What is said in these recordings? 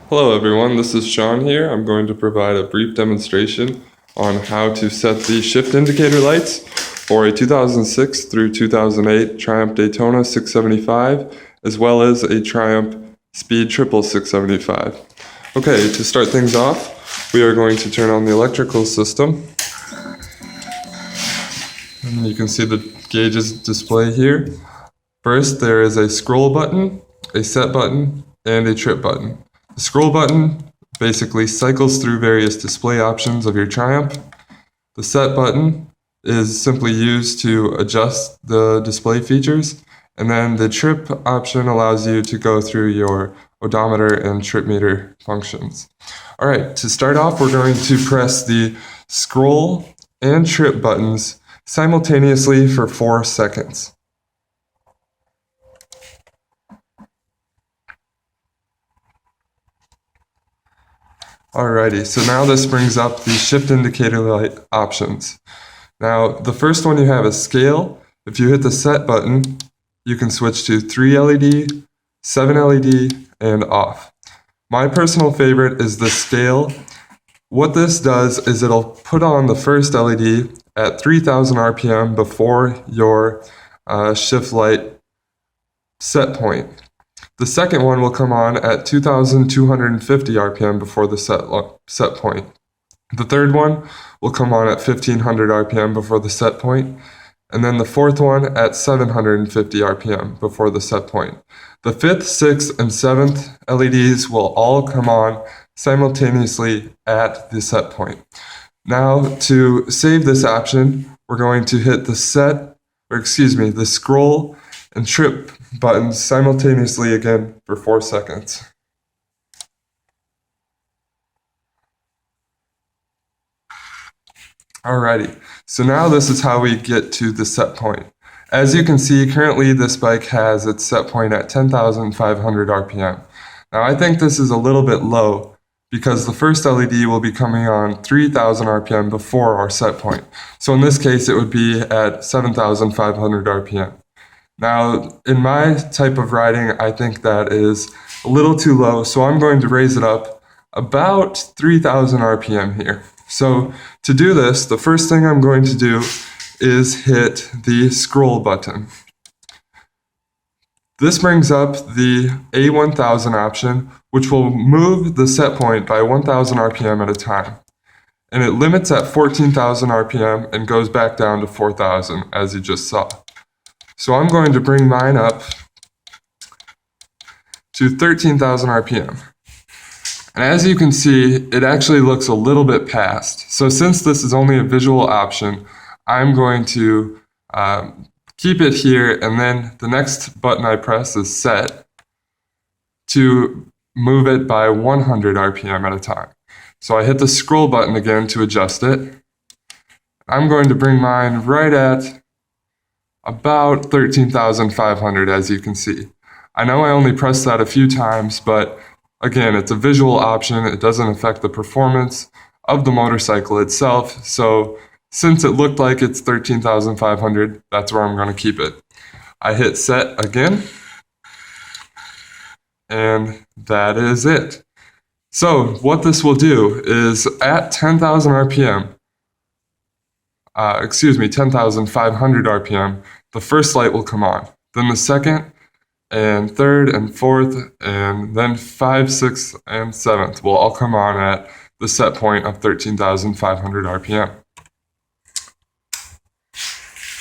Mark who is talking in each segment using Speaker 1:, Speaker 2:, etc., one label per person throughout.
Speaker 1: Hello everyone, this is Sean here. I'm going to provide a brief demonstration on how to set the shift indicator lights for a 2006 through 2008 Triumph Daytona 675 as well as a Triumph Speed Triple 675. Okay, to start things off, we are going to turn on the electrical system. And you can see the gauges display here. First, there is a scroll button, a set button, and a trip button. The scroll button basically cycles through various display options of your Triumph. The set button is simply used to adjust the display features, and then the trip option allows you to go through your odometer and trip meter functions. All right, to start off, we're going to press the scroll and trip buttons simultaneously for 4 seconds. Alrighty, so now this brings up the shift indicator light options. Now, the first one you have is scale. If you hit the set button, you can switch to 3 LED, 7 LED, and off. My personal favorite is the scale. What this does is it'll put on the first LED at 3000 RPM before your shift light set point. The second one will come on at 2250 RPM before the set point. The third one will come on at 1500 RPM before the set point, and then the fourth one at 750 RPM before the set point. The fifth, sixth, and seventh LEDs will all come on simultaneously at the set point. Now, to save this option, we're going to hit the the scroll and trip buttons simultaneously again for 4 seconds. Alrighty, so now this is how we get to the set point. As you can see, currently this bike has its set point at 10,500 RPM. Now I think this is a little bit low because the first LED will be coming on 3,000 RPM before our set point. So in this case, it would be at 7,500 RPM. Now, in my type of riding, I think that is a little too low, so I'm going to raise it up about 3,000 RPM here. So to do this, the first thing I'm going to do is hit the scroll button. This brings up the A1000 option, which will move the set point by 1000 RPM at a time. And it limits at 14,000 RPM and goes back down to 4,000, as you just saw. So I'm going to bring mine up to 13,000 RPM. And as you can see, it actually looks a little bit past. So since this is only a visual option, I'm going to keep it here, and then the next button I press is set to move it by 100 RPM at a time. So I hit the scroll button again to adjust it. I'm going to bring mine right at about 13,500, as you can see. I know I only pressed that a few times, but again, it's a visual option. It doesn't affect the performance of the motorcycle itself. So since it looked like it's 13,500, that's where I'm going to keep it. I hit set again, and that is it. So what this will do is at 10,000 RPM, 10,500 RPM, the first light will come on. Then the second, and third, and fourth, and then 5th, 6th, and 7th will all come on at the set point of 13,500 RPM.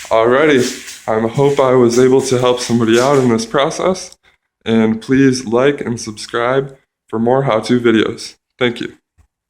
Speaker 1: Alrighty, I hope I was able to help somebody out in this process, and please like and subscribe for more how-to videos. Thank you.